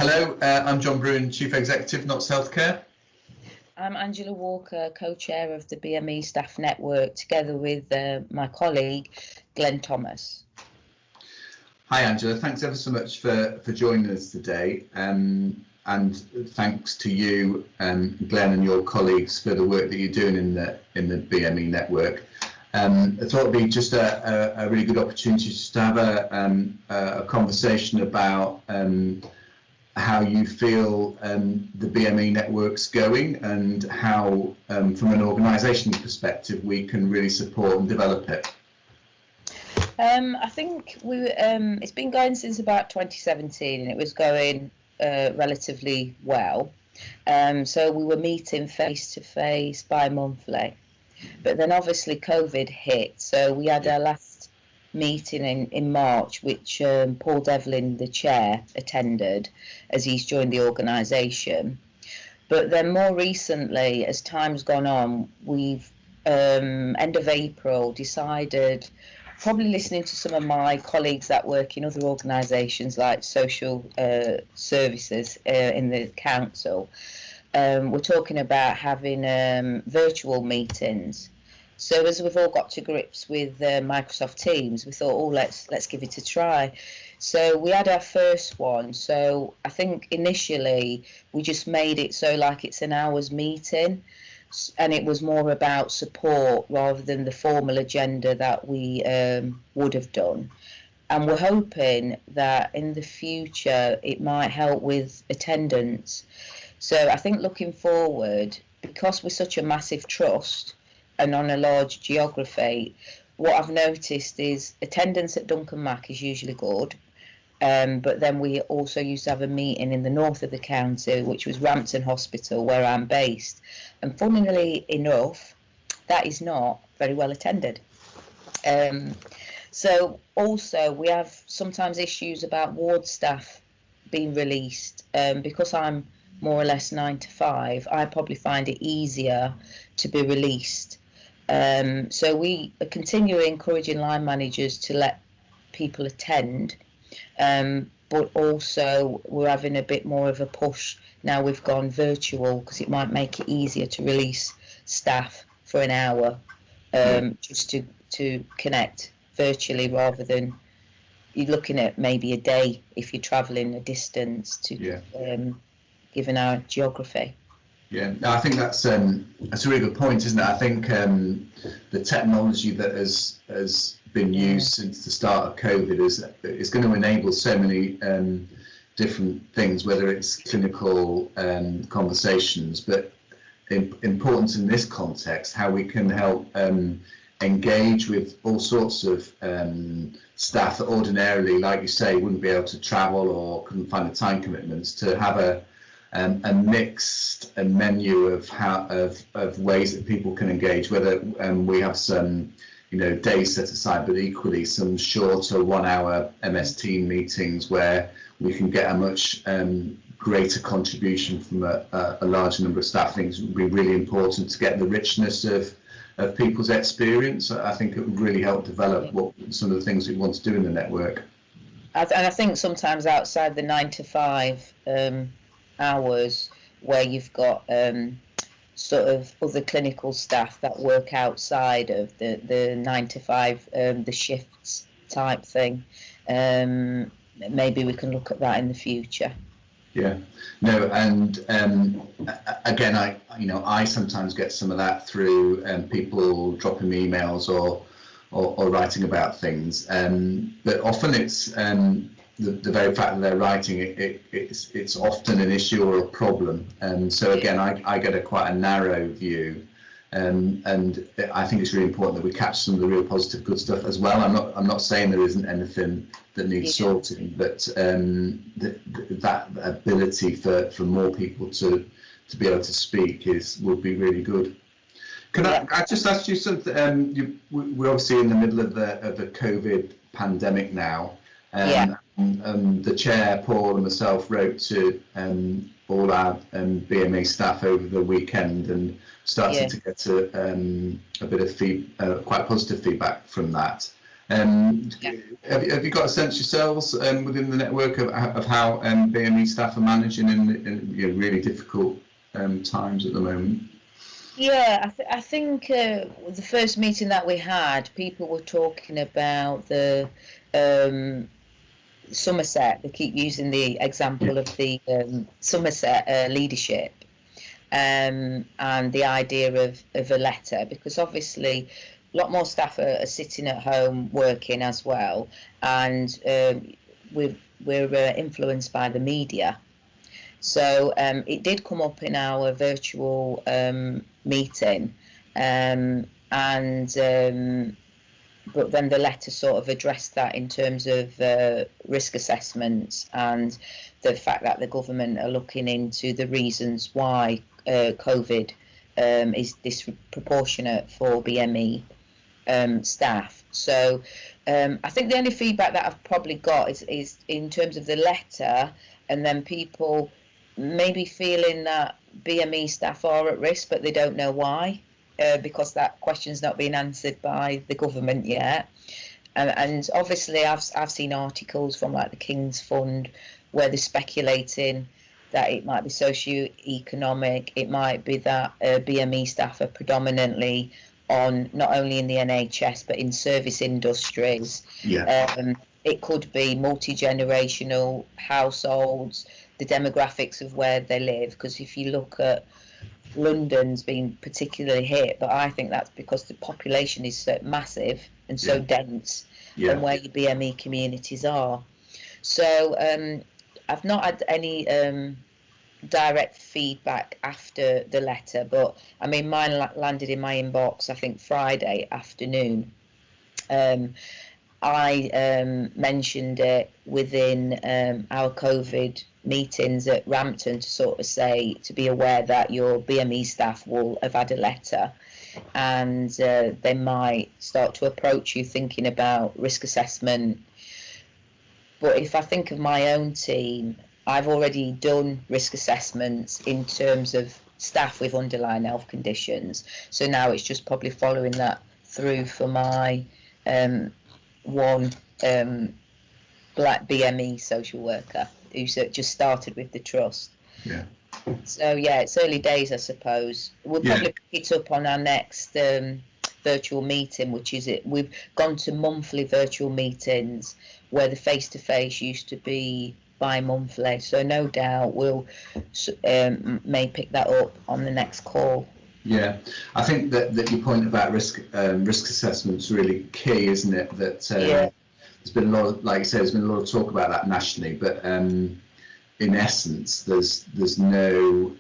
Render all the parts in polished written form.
Hello, I'm John Brewin, Chief Executive, Knots Healthcare. I'm Angela Walker, co-chair of the BME Staff Network, together with my colleague, Glenn Thomas. Hi Angela, thanks ever so much for joining us today, and thanks to you, Glenn, and your colleagues for the work that you're doing in the BME Network. I thought it'd be just a really good opportunity just to have a conversation about how you feel the BME network's going, and how, from an organisational perspective, we can really support and develop it. I think it's been going since about 2017, and it was going relatively well. So we were meeting face to face bi-monthly, but then obviously COVID hit, so we had our last meeting in March, which Paul Devlin, the chair, attended, as he's joined the organisation. But then more recently, as time's gone on, we've end of April decided, probably listening to some of my colleagues that work in other organisations like social services in the council, we're talking about having virtual meetings. So as we've all got to grips with Microsoft Teams, we thought, oh, let's give it a try. So we had our first one. So I think initially we just made it so like it's an hour's meeting, and it was more about support rather than the formal agenda that we would have done. And we're hoping that in the future it might help with attendance. So I think looking forward, because we're such a massive trust and on a large geography, what I've noticed is attendance at Duncan Mac is usually good. But then we also used to have a meeting in the north of the county, which was Rampton Hospital, where I'm based. And funnily enough, that is not very well attended. So also we have sometimes issues about ward staff being released. Because I'm more or less 9 to 5, I probably find it easier to be released. So we continue encouraging line managers to let people attend. But also we're having a bit more of a push now we've gone virtual, because it might make it easier to release staff for an hour, just to connect virtually, rather than you're looking at maybe a day if you're travelling a distance to given our geography. Yeah, no, I think that's a really good point, isn't it? I think the technology that has been used since the start of COVID is going to enable so many different things, whether it's clinical conversations, but important in this context, how we can help engage with all sorts of staff that ordinarily, like you say, wouldn't be able to travel or couldn't find the time commitments, to have a mixed menu of ways that people can engage, whether we have some days set aside, but equally some shorter 1 hour MS Team meetings where we can get a much greater contribution from a larger number of staff. I think it would be really important to get the richness of people's experience. I think it would really help develop some of the things we want to do in the network. And I think sometimes outside the 9 to 5 hours, where you've got sort of other clinical staff that work outside of the 9 to 5, the shifts type thing, maybe we can look at that in the future. Yeah, no, and again, I sometimes get some of that through people dropping me emails or writing about things, but often it's the very fact that they're writing it's often an issue or a problem, and so again I get quite a narrow view, and I think it's really important that we catch some of the real positive good stuff as well. I'm not saying there isn't anything that needs sorting, but that ability for more people to be able to speak would be really good. Can I just ask you something? We're obviously in the middle of the COVID pandemic now. The chair, Paul, and myself wrote to all our BME staff over the weekend and started to get a bit of quite positive feedback from that. Yeah. Have you got a sense yourselves within the network of how BME staff are managing in really difficult times at the moment? Yeah, I think the first meeting that we had, people were talking about the Somerset. They keep using the example of the Somerset leadership and the idea of a letter, because obviously a lot more staff are sitting at home working as well, and we're influenced by the media. So it did come up in our virtual meeting, and but then the letter sort of addressed that in terms of risk assessments and the fact that the government are looking into the reasons why COVID is disproportionate for BME staff. So I think the only feedback that I've probably got is in terms of the letter, and then people maybe feeling that BME staff are at risk, but they don't know why, because that question's not been answered by the government yet. And obviously I've seen articles from like the King's Fund where they're speculating that it might be socio-economic, it might be that BME staff are predominantly on not only in the NHS but in service industries. Yeah. It could be multi-generational households, the demographics of where they live, because if you look at London's been particularly hit, but I think that's because the population is so massive and so dense, and where your BME communities are. So I've not had any direct feedback after the letter, but I mean mine landed in my inbox I think Friday afternoon. I mentioned it within our COVID meetings at Rampton to sort of say, to be aware that your BME staff will have had a letter, and they might start to approach you thinking about risk assessment. But if I think of my own team, I've already done risk assessments in terms of staff with underlying health conditions. So now it's just probably following that through for my one black BME social worker who's just started with the trust. Yeah. So yeah, it's early days, I suppose. We'll probably pick it up on our next virtual meeting, which is it. We've gone to monthly virtual meetings where the face-to-face used to be bi-monthly. So no doubt we'll may pick that up on the next call. Yeah, I think that your point about risk assessment is really key, isn't it? That there's been a lot of, like you say, there's been a lot of talk about that nationally, but in essence, there's no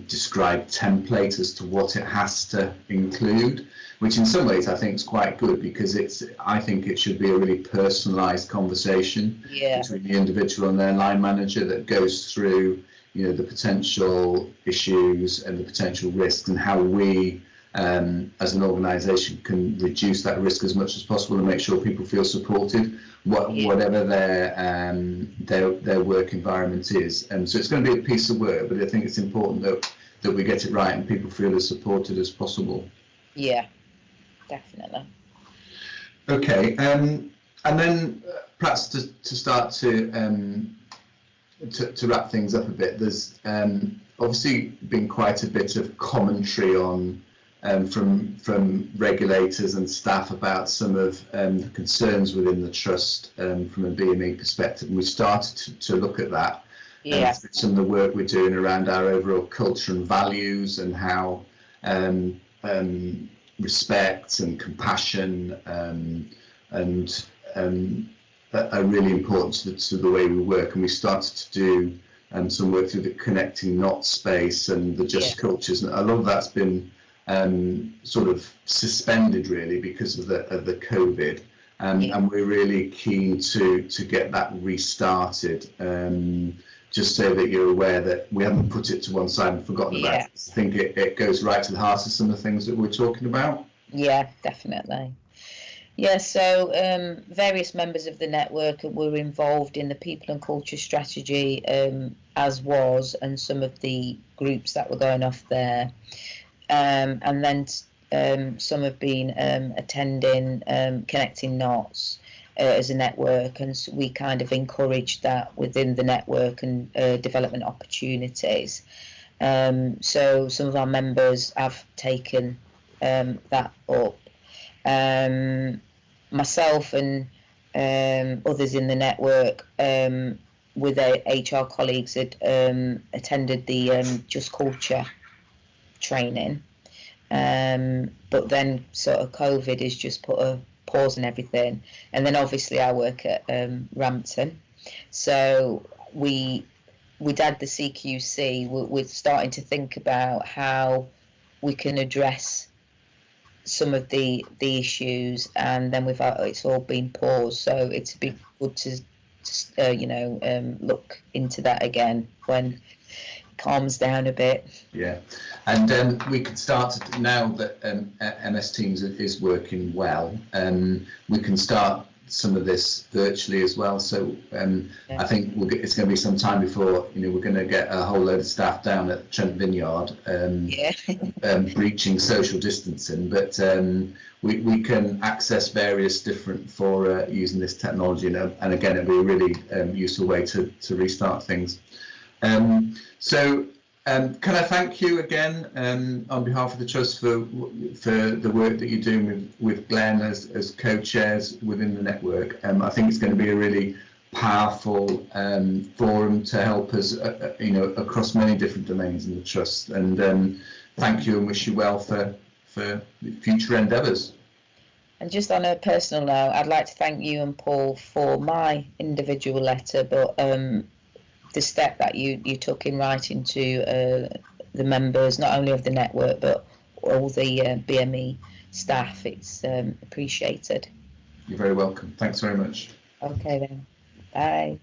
described template as to what it has to include, which in some ways I think is quite good, because I think it should be a really personalised conversation between the individual and their line manager that goes through, the potential issues and the potential risks, and how we as an organisation can reduce that risk as much as possible and make sure people feel supported, whatever their work environment is. And so it's going to be a piece of work, but I think it's important that we get it right and people feel as supported as possible. Yeah, definitely. Okay, and then perhaps to start to wrap things up a bit, there's obviously been quite a bit of commentary on from regulators and staff about some of the concerns within the trust from a BME perspective, and we started to look at that. Some of the work we're doing around our overall culture and values, and how respect and compassion are really important to the way we work. And we started to do some work through the Connecting Not space and the Just Cultures, and a lot of that's been sort of suspended really because of the COVID, and we're really keen to get that restarted, just so that you're aware that we haven't put it to one side and forgotten about it. I think it goes right to the heart of some of the things that we're talking about. Yeah, definitely. Yeah, so various members of the network were involved in the people and culture strategy, as was, and some of the groups that were going off there. And then some have been attending Connecting Knots as a network, and we kind of encourage that within the network and development opportunities. So some of our members have taken that up. Myself and others in the network with our HR colleagues had attended the Just Culture training, but then sort of COVID has just put a pause on everything. And then obviously I work at Rampton, so we'd had the CQC. We're starting to think about how we can address some of the issues, and then it's all been paused, so it's a bit good to look into that again when it calms down a bit. Yeah, and we can start now that MS Teams is working well. We can start some of this virtually as well. So I think it's going to be some time before we're going to get a whole load of staff down at Trent Vineyard breaching social distancing. But we can access various different for using this technology, and again, it'll be a really useful way to restart things. Can I thank you again on behalf of the Trust for the work that you're doing with Glenn as co-chairs within the network. I think it's going to be a really powerful forum to help us, across many different domains in the Trust. And thank you, and wish you well for future endeavours. And just on a personal note, I'd like to thank you and Paul for my individual letter, but the step that you took in writing to the members, not only of the network, but all the BME staff. It's appreciated. You're very welcome. Thanks very much. Okay then. Bye.